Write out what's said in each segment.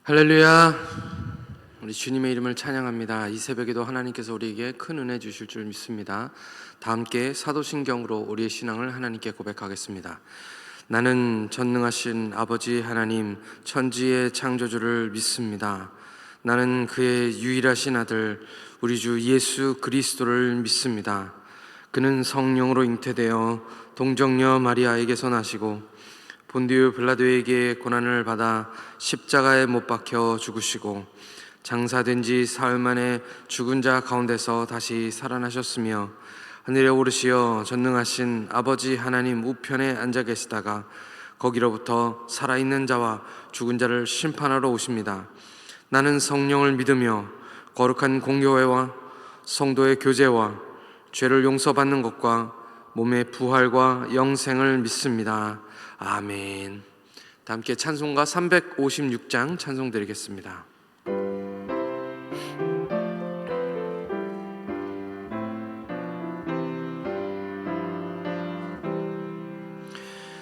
할렐루야. 우리 주님의 이름을 찬양합니다. 이 새벽에도 하나님께서 우리에게 큰 은혜 주실 줄 믿습니다. 다 함께 사도신경으로 우리의 신앙을 하나님께 고백하겠습니다. 나는 전능하신 아버지 하나님 천지의 창조주를 믿습니다. 나는 그의 유일하신 아들 우리 주 예수 그리스도를 믿습니다. 그는 성령으로 잉태되어 동정녀 마리아에게서 나시고 본디오 빌라도에게 고난을 받아 십자가에 못 박혀 죽으시고 장사된 지 사흘 만에 죽은 자 가운데서 다시 살아나셨으며 하늘에 오르시어 전능하신 아버지 하나님 우편에 앉아 계시다가 거기로부터 살아있는 자와 죽은 자를 심판하러 오십니다. 나는 성령을 믿으며 거룩한 공교회와 성도의 교제와 죄를 용서받는 것과 몸의 부활과 영생을 믿습니다. 아멘. 다 함께 찬송가 356장 찬송 드리겠습니다.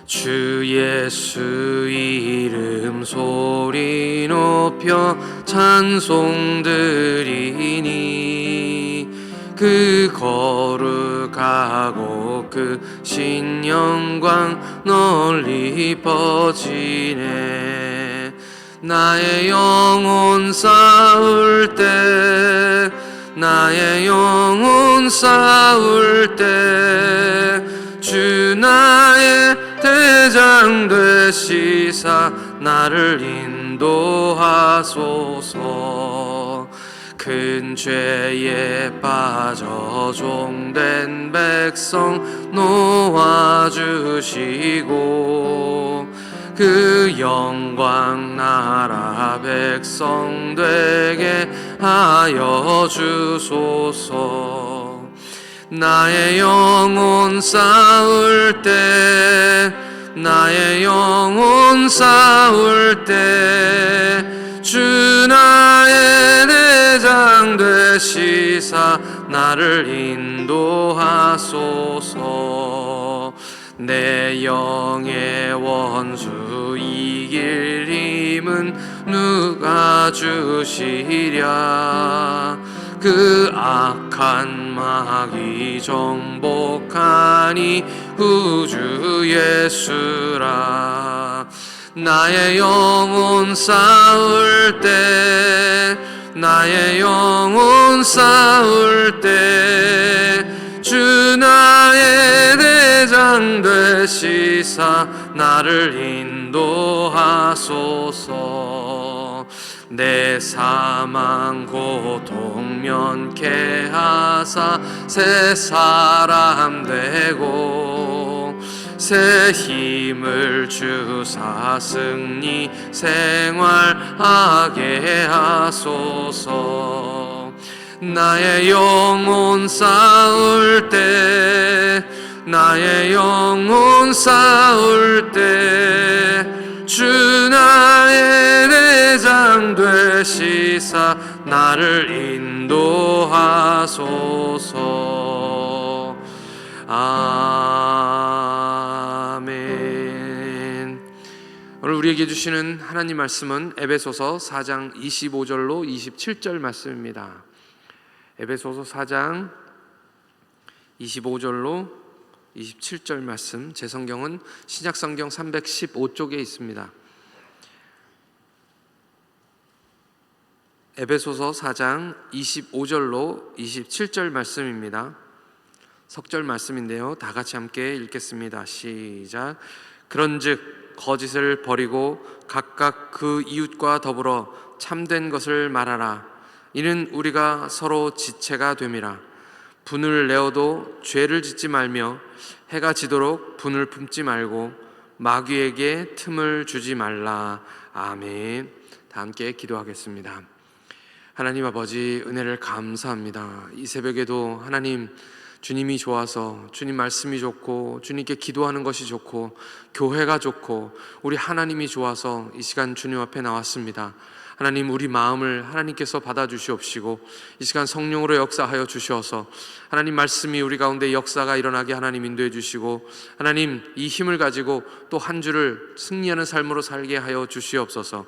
주 예수 이름 소리 높여 찬송 드리니 그 거룩하고 그 신영광 널리 퍼지네. 나의 영혼 싸울 때 나의 영혼 싸울 때 주 나의 대장 되시사 나를 인도하소서. 큰 죄에 빠져 종된 백성 놓아주시고 그 영광 나라 백성 되게 하여 주소서. 나의 영혼 싸울 때 나의 영혼 싸울 때 주 나의 대장 되시사 나를 인도하소서. 내 영의 원수 이길 힘은 누가 주시랴. 그 악한 마귀 정복하니 구주 예수라. 나의 영혼 싸울 때 나의 영혼 싸울 때 주 나의 대장 되시사 나를 인도하소서. 내 사망 고통 면케 하사 새 사람 되고 새 힘을 주사 승리 생활하게 하소서. 나의 영혼 싸울 때 나의 영혼 싸울 때 주 나의 대장 되시사 나를 인도하소서. 아멘. 오늘 우리에게 주시는 하나님 말씀은 에베소서 4장 25절로 27절 말씀입니다. 에베소서 4장 25절로 27절 말씀, 제 성경은 신약성경 315쪽에 있습니다. 에베소서 4장 25절로 27절 말씀입니다. 석절 말씀인데요, 다 같이 함께 읽겠습니다. 시작. 그런즉 거짓을 버리고 각각 그 이웃과 더불어 참된 것을 말하라. 이는 우리가 서로 지체가 됨이라. 분을 내어도 죄를 짓지 말며 해가 지도록 분을 품지 말고 마귀에게 틈을 주지 말라. 아멘. 다 함께 기도하겠습니다. 하나님 아버지, 은혜를 감사합니다. 이 새벽에도 하나님, 주님이 좋아서, 주님 말씀이 좋고, 주님께 기도하는 것이 좋고, 교회가 좋고, 우리 하나님이 좋아서 이 시간 주님 앞에 나왔습니다. 하나님, 우리 마음을 하나님께서 받아주시옵시고 이 시간 성령으로 역사하여 주셔서 하나님 말씀이 우리 가운데 역사가 일어나게 하나님 인도해 주시고 하나님 이 힘을 가지고 또 한 주를 승리하는 삶으로 살게 하여 주시옵소서.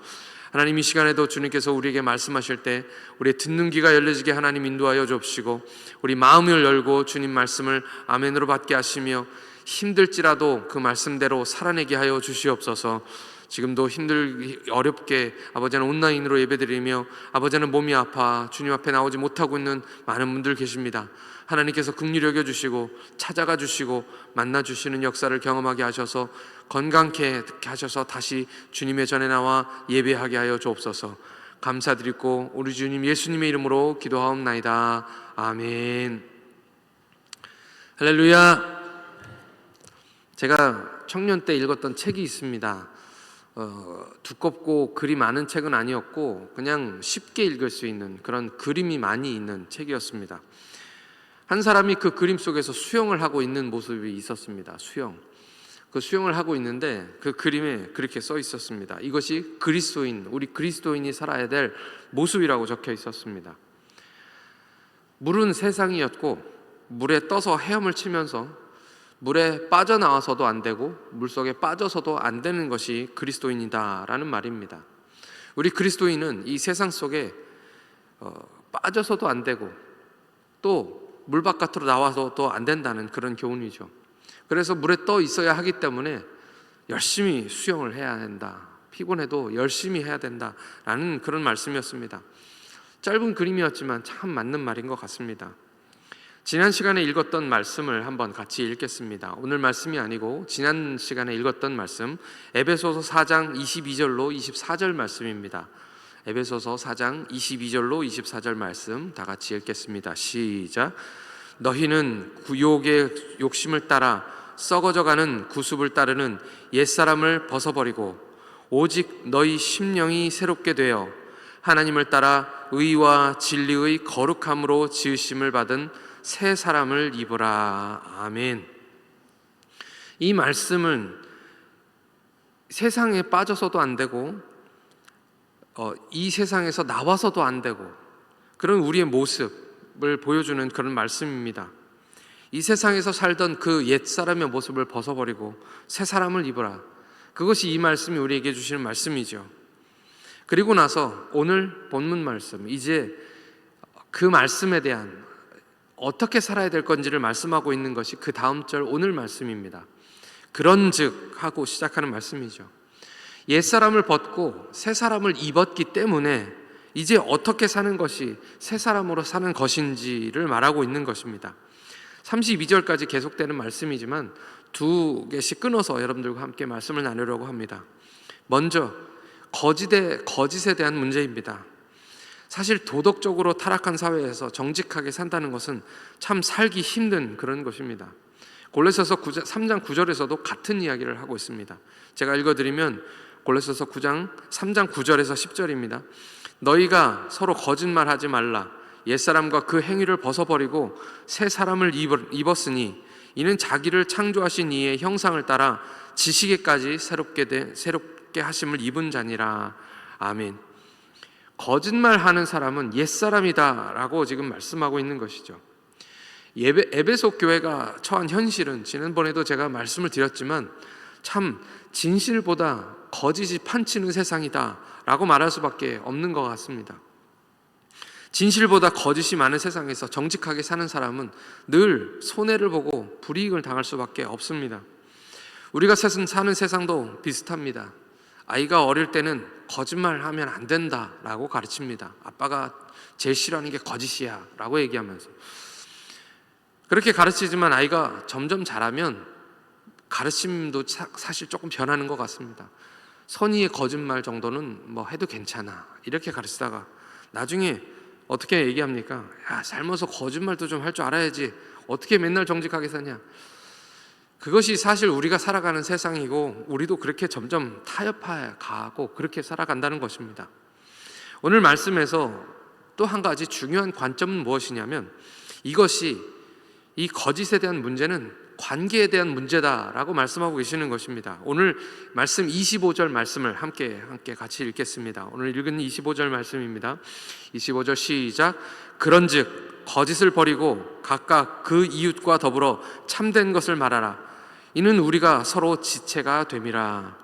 하나님, 이 시간에도 주님께서 우리에게 말씀하실 때 우리의 듣는 귀가 열려지게 하나님 인도하여 주옵시고, 우리 마음을 열고 주님 말씀을 아멘으로 받게 하시며, 힘들지라도 그 말씀대로 살아내게 하여 주시옵소서. 지금도 어렵게 아버지는 온라인으로 예배드리며 아버지는 몸이 아파 주님 앞에 나오지 못하고 있는 많은 분들 계십니다. 하나님께서 긍휼히 여겨주시고 찾아가 주시고 만나 주시는 역사를 경험하게 하셔서 건강케 하셔서 다시 주님의 전에 나와 예배하게 하여 주옵소서. 감사드리고 우리 주님 예수님의 이름으로 기도하옵나이다. 아멘. 할렐루야. 제가 청년 때 읽었던 책이 있습니다. 두껍고 글이 많은 책은 아니었고 그냥 쉽게 읽을 수 있는 그런 그림이 많이 있는 책이었습니다. 한 사람이 그 그림 속에서 수영을 하고 있는 모습이 있었습니다. 그 수영을 하고 있는데 그 그림에 그렇게 써 있었습니다. 이것이 우리 그리스도인이 살아야 될 모습이라고 적혀 있었습니다. 물은 세상이었고 물에 떠서 헤엄을 치면서 물에 빠져나와서도 안 되고 물속에 빠져서도 안 되는 것이 그리스도인이다라는 말입니다. 우리 그리스도인은 이 세상 속에 빠져서도 안 되고 또 물 바깥으로 나와서도 안 된다는 그런 교훈이죠. 그래서 물에 떠 있어야 하기 때문에 열심히 수영을 해야 한다. 피곤해도 열심히 해야 된다라는 그런 말씀이었습니다. 짧은 그림이었지만 참 맞는 말인 것 같습니다. 지난 시간에 읽었던 말씀을 한번 같이 읽겠습니다. 오늘 말씀이 아니고 지난 시간에 읽었던 말씀, 에베소서 4장 22절로 24절 말씀입니다. 에베소서 4장 22절로 24절 말씀 다 같이 읽겠습니다. 시작. 너희는 구욕의 욕심을 따라 썩어져가는 구습을 따르는 옛사람을 벗어버리고 오직 너희 심령이 새롭게 되어 하나님을 따라 의와 진리의 거룩함으로 지으심을 받은 새 사람을 입으라. 아멘. 이 말씀은 세상에 빠져서도 안 되고 이 세상에서 나와서도 안 되고 그런 우리의 모습을 보여주는 그런 말씀입니다. 이 세상에서 살던 그 옛사람의 모습을 벗어버리고 새 사람을 입으라. 그것이 이 말씀이 우리에게 주시는 말씀이죠. 그리고 나서 오늘 본문 말씀, 이제 그 말씀에 대한 어떻게 살아야 될 건지를 말씀하고 있는 것이 그 다음 절 오늘 말씀입니다. 그런즉 하고 시작하는 말씀이죠. 옛사람을 벗고 새 사람을 입었기 때문에 이제 어떻게 사는 것이 새 사람으로 사는 것인지를 말하고 있는 것입니다. 32절까지 계속되는 말씀이지만 두 개씩 끊어서 여러분들과 함께 말씀을 나누려고 합니다. 먼저 거짓에 대한 문제입니다. 사실 도덕적으로 타락한 사회에서 정직하게 산다는 것은 참 살기 힘든 그런 것입니다. 골로새서 3장 9절에서도 같은 이야기를 하고 있습니다. 제가 읽어드리면 골로새서 3장 9절에서 10절입니다. 너희가 서로 거짓말하지 말라. 옛사람과 그 행위를 벗어버리고 새 사람을 입었으니 이는 자기를 창조하신 이의 형상을 따라 지식에까지 새롭게 하심을 입은 자니라. 아멘. 거짓말하는 사람은 옛사람이다 라고 지금 말씀하고 있는 것이죠. 에베소 교회가 처한 현실은 지난번에도 제가 말씀을 드렸지만 참 진실보다 거짓이 판치는 세상이다 라고 말할 수밖에 없는 것 같습니다. 진실보다 거짓이 많은 세상에서 정직하게 사는 사람은 늘 손해를 보고 불이익을 당할 수밖에 없습니다. 우리가 사는 세상도 비슷합니다. 아이가 어릴 때는 거짓말하면 안 된다라고 가르칩니다. 아빠가 제일 싫어하는 게 거짓이야 라고 얘기하면서 그렇게 가르치지만 아이가 점점 자라면 가르침도 사실 조금 변하는 것 같습니다. 선의의 거짓말 정도는 뭐 해도 괜찮아 이렇게 가르치다가 나중에 어떻게 얘기합니까? 야, 삶아서 거짓말도 좀 할 줄 알아야지 어떻게 맨날 정직하게 사냐. 그것이 사실 우리가 살아가는 세상이고 우리도 그렇게 점점 타협해 가고 그렇게 살아간다는 것입니다. 오늘 말씀에서 또 한 가지 중요한 관점은 무엇이냐면 이 거짓에 대한 문제는 관계에 대한 문제다라고 말씀하고 계시는 것입니다. 오늘 말씀 25절 말씀을 함께 같이 읽겠습니다. 오늘 읽은 25절 말씀입니다. 25절 시작. 그런즉 거짓을 버리고 각각 그 이웃과 더불어 참된 것을 말하라. 이는 우리가 서로 지체가 됨이라.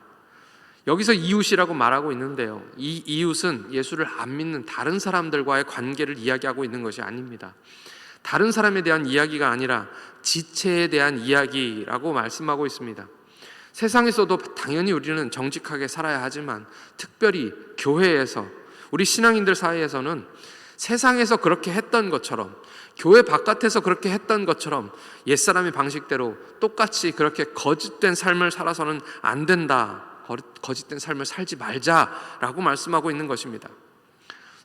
여기서 이웃이라고 말하고 있는데요, 이 이웃은 예수를 안 믿는 다른 사람들과의 관계를 이야기하고 있는 것이 아닙니다. 다른 사람에 대한 이야기가 아니라 지체에 대한 이야기라고 말씀하고 있습니다. 세상에서도 당연히 우리는 정직하게 살아야 하지만 특별히 교회에서, 우리 신앙인들 사이에서는 세상에서 그렇게 했던 것처럼, 교회 바깥에서 그렇게 했던 것처럼 옛사람의 방식대로 똑같이 그렇게 거짓된 삶을 살아서는 안 된다, 거짓된 삶을 살지 말자라고 말씀하고 있는 것입니다.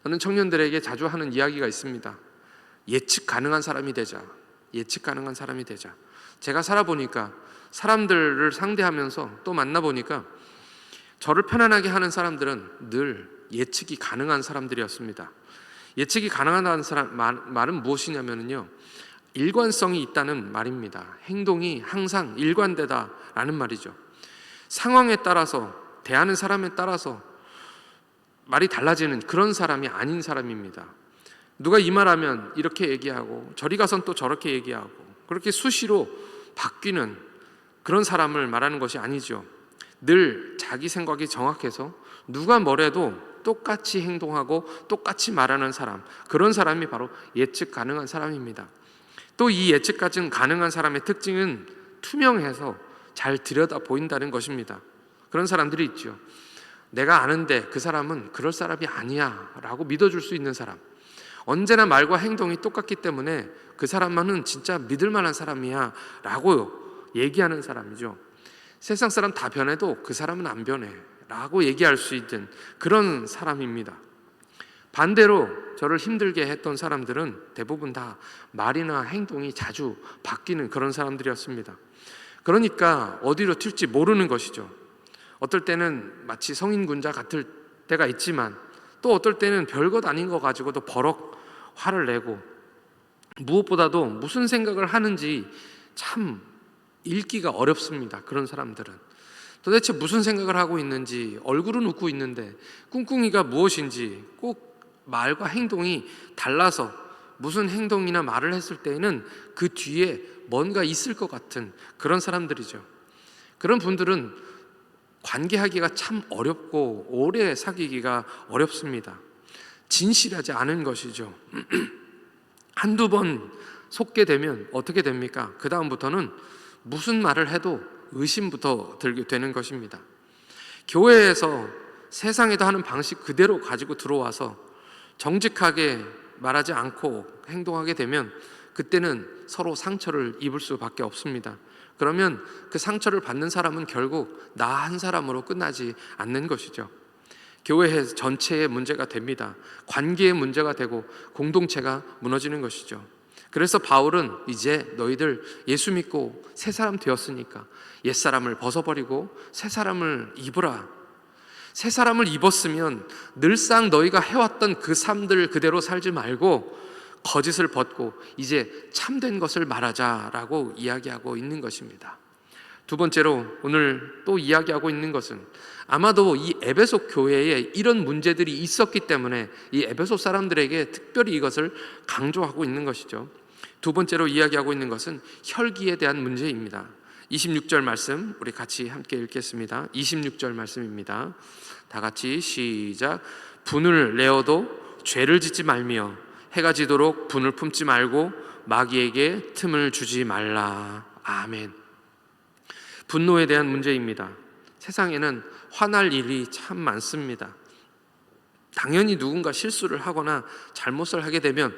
저는 청년들에게 자주 하는 이야기가 있습니다. 예측 가능한 사람이 되자. 예측 가능한 사람이 되자. 제가 살아보니까, 사람들을 상대하면서 또 만나보니까 저를 편안하게 하는 사람들은 늘 예측이 가능한 사람들이었습니다. 예측이 가능하다는 말은 무엇이냐면요, 일관성이 있다는 말입니다. 행동이 항상 일관되다라는 말이죠. 상황에 따라서, 대하는 사람에 따라서 말이 달라지는 그런 사람이 아닌 사람입니다. 누가 이 말하면 이렇게 얘기하고 저리 가선 또 저렇게 얘기하고 그렇게 수시로 바뀌는 그런 사람을 말하는 것이 아니죠. 늘 자기 생각이 정확해서 누가 뭐래도 똑같이 행동하고 똑같이 말하는 사람, 그런 사람이 바로 예측 가능한 사람입니다. 또 이 예측 가능한 사람의 특징은 투명해서 잘 들여다 보인다는 것입니다. 그런 사람들이 있죠. 내가 아는데 그 사람은 그럴 사람이 아니야 라고 믿어줄 수 있는 사람, 언제나 말과 행동이 똑같기 때문에 그 사람만은 진짜 믿을 만한 사람이야 라고 얘기하는 사람이죠. 세상 사람 다 변해도 그 사람은 안 변해 라고 얘기할 수 있는 그런 사람입니다. 반대로 저를 힘들게 했던 사람들은 대부분 다 말이나 행동이 자주 바뀌는 그런 사람들이었습니다. 그러니까 어디로 튈지 모르는 것이죠. 어떨 때는 마치 성인군자 같을 때가 있지만 또 어떨 때는 별것 아닌 거 가지고도 버럭 화를 내고, 무엇보다도 무슨 생각을 하는지 참 읽기가 어렵습니다. 그런 사람들은 도대체 무슨 생각을 하고 있는지, 얼굴은 웃고 있는데 꿍꿍이가 무엇인지, 꼭 말과 행동이 달라서 무슨 행동이나 말을 했을 때에는 그 뒤에 뭔가 있을 것 같은 그런 사람들이죠. 그런 분들은 관계하기가 참 어렵고 오래 사귀기가 어렵습니다. 진실하지 않은 것이죠. 한두 번 속게 되면 어떻게 됩니까? 그 다음부터는 무슨 말을 해도 의심부터 들게 되는 것입니다. 교회에서 세상에도 하는 방식 그대로 가지고 들어와서 정직하게 말하지 않고 행동하게 되면 그때는 서로 상처를 입을 수밖에 없습니다. 그러면 그 상처를 받는 사람은 결국 나 한 사람으로 끝나지 않는 것이죠. 교회 전체의 문제가 됩니다. 관계의 문제가 되고 공동체가 무너지는 것이죠. 그래서 바울은 이제 너희들 예수 믿고 새 사람 되었으니까 옛사람을 벗어버리고 새 사람을 입으라. 새 사람을 입었으면 늘상 너희가 해왔던 그 삶들 그대로 살지 말고 거짓을 벗고 이제 참된 것을 말하자라고 이야기하고 있는 것입니다. 두 번째로 오늘 또 이야기하고 있는 것은, 아마도 이 에베소 교회에 이런 문제들이 있었기 때문에 이 에베소 사람들에게 특별히 이것을 강조하고 있는 것이죠. 두 번째로 이야기하고 있는 것은 혈기에 대한 문제입니다. 26절 말씀 우리 같이 함께 읽겠습니다. 26절 말씀입니다. 다 같이 시작. 분을 내어도 죄를 짓지 말며 해가 지도록 분을 품지 말고 마귀에게 틈을 주지 말라. 아멘. 분노에 대한 문제입니다. 세상에는 화날 일이 참 많습니다. 당연히 누군가 실수를 하거나 잘못을 하게 되면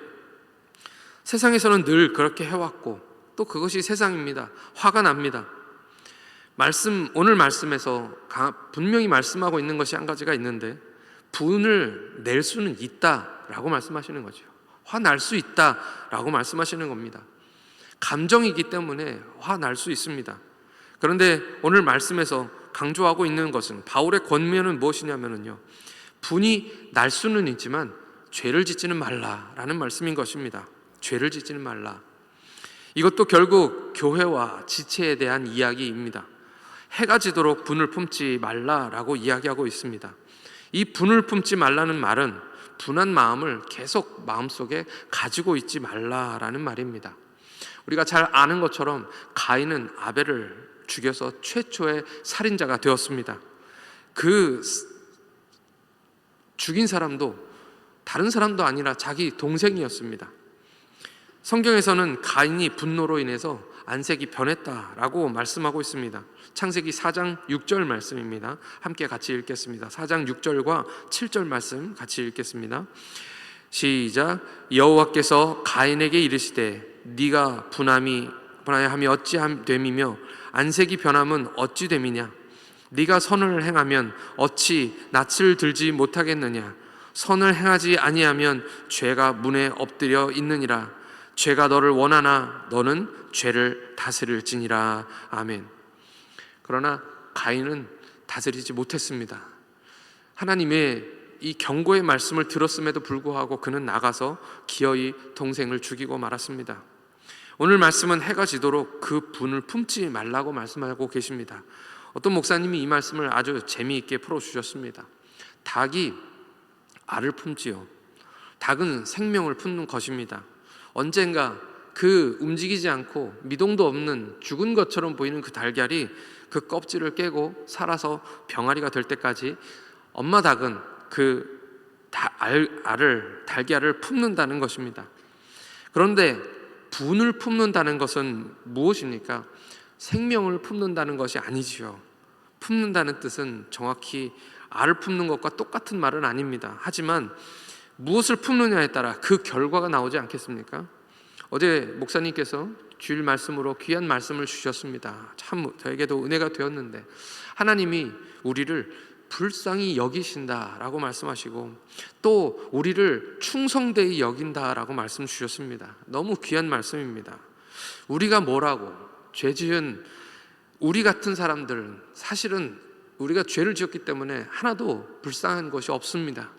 세상에서는 늘 그렇게 해왔고 또 그것이 세상입니다. 화가 납니다. 오늘 말씀에서 분명히 말씀하고 있는 것이 한 가지가 있는데, 분을 낼 수는 있다라고 말씀하시는 거죠. 화날 수 있다라고 말씀하시는 겁니다. 감정이기 때문에 화날 수 있습니다. 그런데 오늘 말씀에서 강조하고 있는 것은, 바울의 권면은 무엇이냐면요, 분이 날 수는 있지만 죄를 짓지는 말라라는 말씀인 것입니다. 죄를 짓지는 말라. 이것도 결국 교회와 지체에 대한 이야기입니다. 해가 지도록 분을 품지 말라라고 이야기하고 있습니다. 이 분을 품지 말라는 말은 분한 마음을 계속 마음속에 가지고 있지 말라라는 말입니다. 우리가 잘 아는 것처럼 가인은 아벨을 죽여서 최초의 살인자가 되었습니다. 그 죽인 사람도 다른 사람도 아니라 자기 동생이었습니다. 성경에서는 가인이 분노로 인해서 안색이 변했다라고 말씀하고 있습니다. 창세기 4장 6절 말씀입니다. 함께 같이 읽겠습니다. 4장 6절과 7절 말씀 같이 읽겠습니다. 시작. 여호와께서 가인에게 이르시되 네가 분하여함이 어찌됨이며 안색이 변함은 어찌 됨이냐. 네가 선을 행하면 어찌 낯을 들지 못하겠느냐. 선을 행하지 아니하면 죄가 문에 엎드려 있느니라. 죄가 너를 원하나 너는 죄를 다스릴지니라. 아멘. 그러나 가인은 다스리지 못했습니다. 하나님의 이 경고의 말씀을 들었음에도 불구하고 그는 나가서 기어이 동생을 죽이고 말았습니다. 오늘 말씀은 해가 지도록 그 분을 품지 말라고 말씀하고 계십니다. 어떤 목사님이 이 말씀을 아주 재미있게 풀어주셨습니다. 닭이 알을 품지요. 닭은 생명을 품는 것입니다. 언젠가 그 움직이지 않고 미동도 없는 죽은 것처럼 보이는 그 달걀이 그 껍질을 깨고 살아서 병아리가 될 때까지 엄마 닭은 그 달걀을 품는다는 것입니다. 그런데 분을 품는다는 것은 무엇입니까? 생명을 품는다는 것이 아니지요. 품는다는 뜻은 정확히 알을 품는 것과 똑같은 말은 아닙니다. 하지만 무엇을 품느냐에 따라 그 결과가 나오지 않겠습니까? 어제 목사님께서 주일 말씀으로 귀한 말씀을 주셨습니다. 참 저에게도 은혜가 되었는데, 하나님이 우리를 불쌍히 여기신다라고 말씀하시고 또 우리를 충성되이 여긴다라고 말씀 주셨습니다. 너무 귀한 말씀입니다. 우리가 뭐라고, 죄 지은 우리 같은 사람들은 사실은 우리가 죄를 지었기 때문에 하나도 불쌍한 것이 없습니다.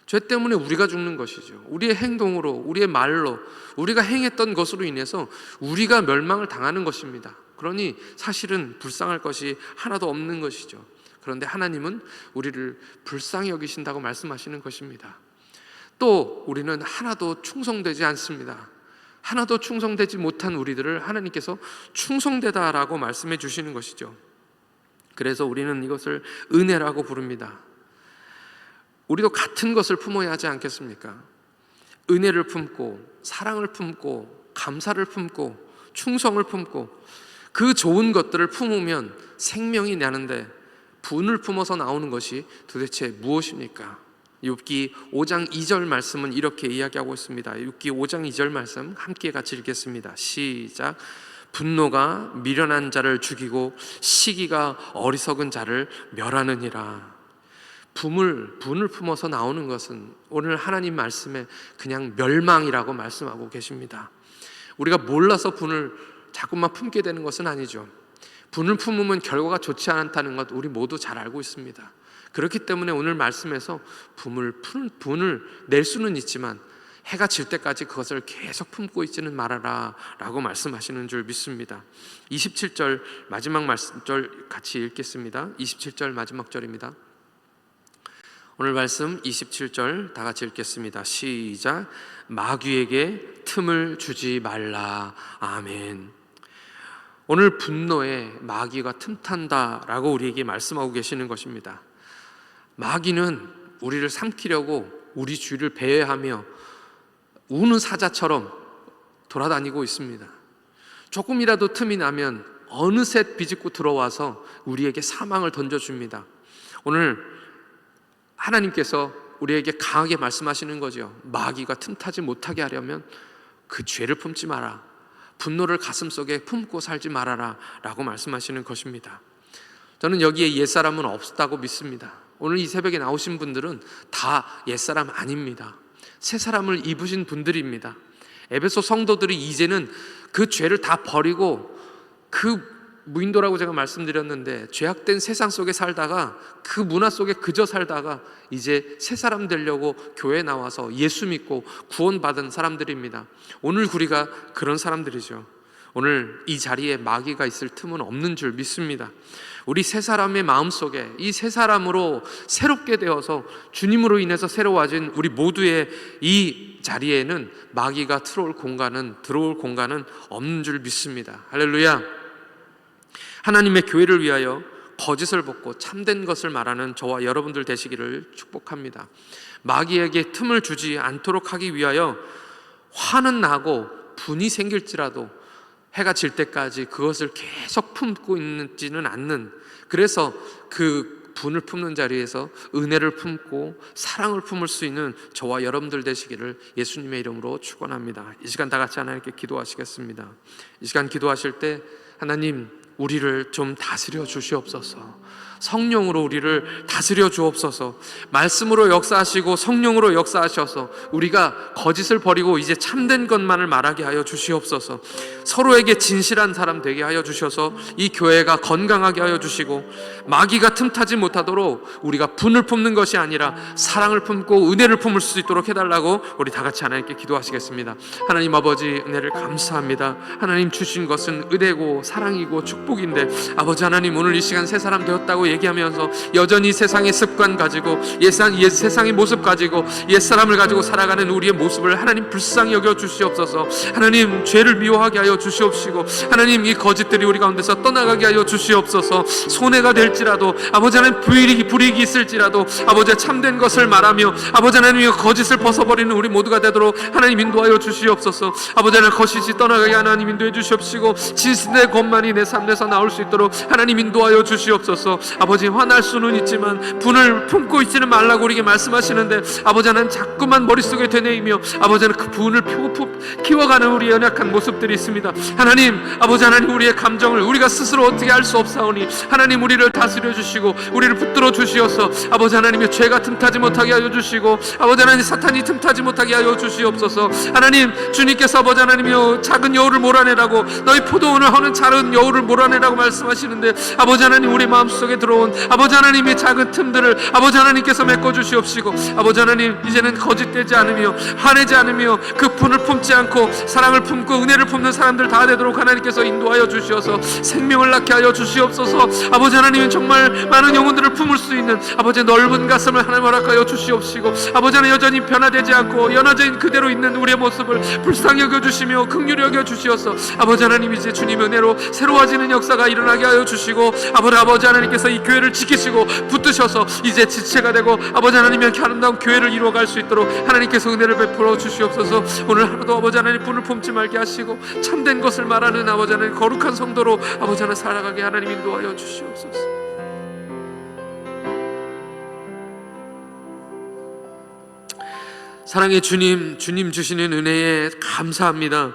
죄 때문에 우리가 죽는 것이죠. 우리의 행동으로, 우리의 말로, 우리가 행했던 것으로 인해서 우리가 멸망을 당하는 것입니다. 그러니 사실은 불쌍할 것이 하나도 없는 것이죠. 그런데 하나님은 우리를 불쌍히 여기신다고 말씀하시는 것입니다. 또 우리는 하나도 충성되지 않습니다. 하나도 충성되지 못한 우리들을 하나님께서 충성되다라고 말씀해 주시는 것이죠. 그래서 우리는 이것을 은혜라고 부릅니다. 우리도 같은 것을 품어야 하지 않겠습니까? 은혜를 품고 사랑을 품고 감사를 품고 충성을 품고 그 좋은 것들을 품으면 생명이 나는데 분을 품어서 나오는 것이 도대체 무엇입니까? 욥기 5장 2절 말씀은 이렇게 이야기하고 있습니다. 욥기 5장 2절 말씀 함께 같이 읽겠습니다. 시작. 분노가 미련한 자를 죽이고 시기가 어리석은 자를 멸하느니라. 분을 품어서 나오는 것은 오늘 하나님 말씀에 그냥 멸망이라고 말씀하고 계십니다. 우리가 몰라서 분을 자꾸만 품게 되는 것은 아니죠. 분을 품으면 결과가 좋지 않다는 것 우리 모두 잘 알고 있습니다. 그렇기 때문에 오늘 말씀에서 분을 낼 수는 있지만 해가 질 때까지 그것을 계속 품고 있지는 말아라 라고 말씀하시는 줄 믿습니다. 27절 마지막 말씀절 같이 읽겠습니다. 27절 마지막 절입니다. 오늘 말씀 27절 다 같이 읽겠습니다. 시작. 마귀에게 틈을 주지 말라. 아멘. 오늘 분노에 마귀가 틈탄다라고 우리에게 말씀하고 계시는 것입니다. 마귀는 우리를 삼키려고 우리 주위를 배회하며 우는 사자처럼 돌아다니고 있습니다. 조금이라도 틈이 나면 어느새 비집고 들어와서 우리에게 사망을 던져줍니다. 오늘 하나님께서 우리에게 강하게 말씀하시는 거죠. 마귀가 틈타지 못하게 하려면 그 죄를 품지 마라. 분노를 가슴속에 품고 살지 말아라 라고 말씀하시는 것입니다. 저는 여기에 옛사람은 없다고 믿습니다. 오늘 이 새벽에 나오신 분들은 다 옛사람 아닙니다. 새 사람을 입으신 분들입니다. 에베소 성도들이 이제는 그 죄를 다 버리고 그 무인도라고 제가 말씀드렸는데 죄악된 세상 속에 살다가 그 문화 속에 그저 살다가 이제 새 사람 되려고 교회에 나와서 예수 믿고 구원받은 사람들입니다. 오늘 우리가 그런 사람들이죠. 오늘 이 자리에 마귀가 있을 틈은 없는 줄 믿습니다. 우리 새 사람의 마음속에 이 새 사람으로 새롭게 되어서 주님으로 인해서 새로워진 우리 모두의 이 자리에는 마귀가 들어올 공간은 없는 줄 믿습니다. 할렐루야. 하나님의 교회를 위하여 거짓을 벗고 참된 것을 말하는 저와 여러분들 되시기를 축복합니다. 마귀에게 틈을 주지 않도록 하기 위하여 화는 나고 분이 생길지라도 해가 질 때까지 그것을 계속 품고 있지는 않는, 그래서 그 분을 품는 자리에서 은혜를 품고 사랑을 품을 수 있는 저와 여러분들 되시기를 예수님의 이름으로 축원합니다. 이 시간 다 같이 하나님께 기도하시겠습니다. 이 시간 기도하실 때 하나님, 우리를 좀 다스려 주시옵소서. 성령으로 우리를 다스려 주옵소서. 말씀으로 역사하시고 성령으로 역사하셔서 우리가 거짓을 버리고 이제 참된 것만을 말하게 하여 주시옵소서. 서로에게 진실한 사람 되게 하여 주셔서 이 교회가 건강하게 하여 주시고 마귀가 틈타지 못하도록 우리가 분을 품는 것이 아니라 사랑을 품고 은혜를 품을 수 있도록 해달라고 우리 다 같이 하나님께 기도하시겠습니다. 하나님 아버지, 은혜를 감사합니다. 하나님 주신 것은 은혜고 사랑이고 축복인데 아버지 하나님, 오늘 이 시간 새 사람 되었다고 얘기하면서 여전히 세상의 습관 가지고 세상의 모습 가지고 옛사람을 가지고 살아가는 우리의 모습을 하나님 불쌍히 여겨 주시옵소서. 하나님, 죄를 미워하게 하여 주시옵시고 하나님, 이 거짓들이 우리 가운데서 떠나가게 하여 주시옵소서. 손해가 될지라도 아버지 하나님, 불이익이 있을지라도 아버지 참된 것을 말하며 아버지 하나님 거짓을 벗어버리는 우리 모두가 되도록 하나님 인도하여 주시옵소서. 아버지 하나님, 거짓이 떠나가게 하나님 인도해 주시옵시고 진실의 것만이 내 삶에서 나올 수 있도록 하나님 인도하여 주시옵소서. 아버지, 화날 수는 있지만 분을 품고 있지는 말라고 우리에게 말씀하시는데 아버지 하나님, 자꾸만 머릿속에 되뇌이며 아버지 하나님 그 분을 키워가는 우리 연약한 모습들이 있습니다. 하나님, 아버지 하나님, 우리의 감정을 우리가 스스로 어떻게 할 수 없사오니 하나님, 우리를 다스려 주시고 우리를 붙들어 주시어서 아버지 하나님의 죄가 틈타지 못하게 하여 주시고 아버지 하나님, 사탄이 틈타지 못하게 하여 주시옵소서. 하나님, 주님께서 아버지 하나님이여 작은 여우를 몰아내라고, 너희 포도원을 허는 작은 여우를 몰아내라고 말씀하시는데 아버지 하나님, 우리 마음속에 들어온 아버지 하나님의 작은 틈들을 아버지 하나님께서 메꿔 주시옵시고 아버지 하나님, 이제는 거짓되지 않으며 화내지 않으며 그 분을 품지 않고 사랑을 품고 은혜를 품는 사람들 다 되도록 하나님께서 인도하여 주시어서 생명을 낳게 하여 주시옵소서. 아버지 하나님은 정말 많은 영혼들을 품을 수 있는 아버지 넓은 가슴을 하나님 허락하여 주시옵시고 아버지 하나님, 여전히 변화되지 않고 연화된 그대로 있는 우리의 모습을 불쌍히 여겨주시며 긍휼히 여겨주시어서 아버지 하나님, 이제 주님의 은혜로 새로워지는 역사가 일어나게 하여 주시고 아버지 하나님께서 이 교회를 지키시고 붙드셔서 이제 지체가 되고 아버지 하나님의 아름다운 교회를 이루어갈 수 있도록 하나님께서 은혜를 베풀어 주시옵소서. 오늘 하루도 아버지 하나님 분을 품지 말게 하시고 참된 것을 말하는 아버지 하나님 거룩한 성도로 아버지 하나님 살아가게 하나님 인도하여 주시옵소서. 사랑의 주님 주시는 은혜에 감사합니다.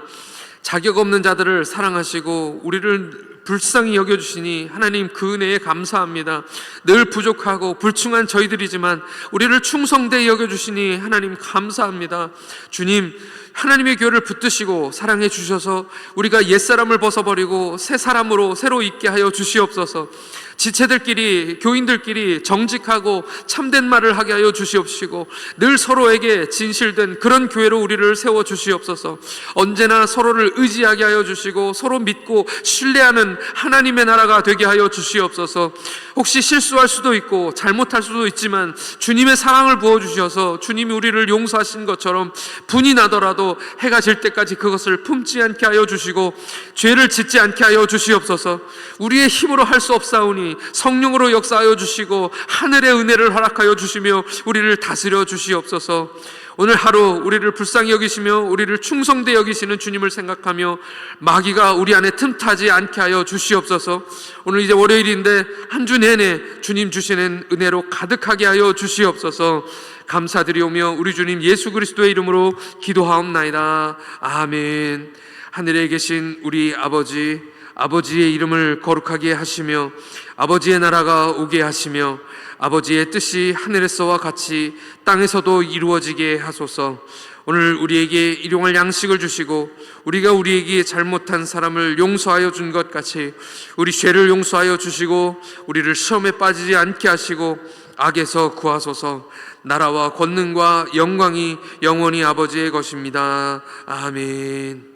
자격 없는 자들을 사랑하시고 우리를 불쌍히 여겨주시니 하나님, 그 은혜에 감사합니다. 늘 부족하고 불충한 저희들이지만 우리를 충성되게 여겨주시니 하나님 감사합니다. 주님, 하나님의 교회를 붙드시고 사랑해 주셔서 우리가 옛사람을 벗어버리고 새 사람으로 새로 있게 하여 주시옵소서. 지체들끼리, 교인들끼리 정직하고 참된 말을 하게 하여 주시옵시고 늘 서로에게 진실된 그런 교회로 우리를 세워 주시옵소서. 언제나 서로를 의지하게 하여 주시고 서로 믿고 신뢰하는 하나님의 나라가 되게 하여 주시옵소서. 혹시 실수할 수도 있고 잘못할 수도 있지만 주님의 사랑을 부어주셔서 주님이 우리를 용서하신 것처럼 분이 나더라도 해가 질 때까지 그것을 품지 않게 하여 주시고 죄를 짓지 않게 하여 주시옵소서. 우리의 힘으로 할 수 없사오니 성령으로 역사하여 주시고 하늘의 은혜를 허락하여 주시며 우리를 다스려 주시옵소서. 오늘 하루 우리를 불쌍히 여기시며 우리를 충성되게 여기시는 주님을 생각하며 마귀가 우리 안에 틈타지 않게 하여 주시옵소서. 오늘 이제 월요일인데 한 주 내내 주님 주시는 은혜로 가득하게 하여 주시옵소서. 감사드리오며 우리 주님 예수 그리스도의 이름으로 기도하옵나이다. 아멘. 하늘에 계신 우리 아버지의 이름을 거룩하게 하시며 아버지의 나라가 오게 하시며 아버지의 뜻이 하늘에서와 같이 땅에서도 이루어지게 하소서. 오늘 우리에게 일용할 양식을 주시고 우리가 우리에게 잘못한 사람을 용서하여 준 것 같이 우리 죄를 용서하여 주시고 우리를 시험에 빠지지 않게 하시고 악에서 구하소서. 나라와 권능과 영광이 영원히 아버지의 것입니다. 아멘.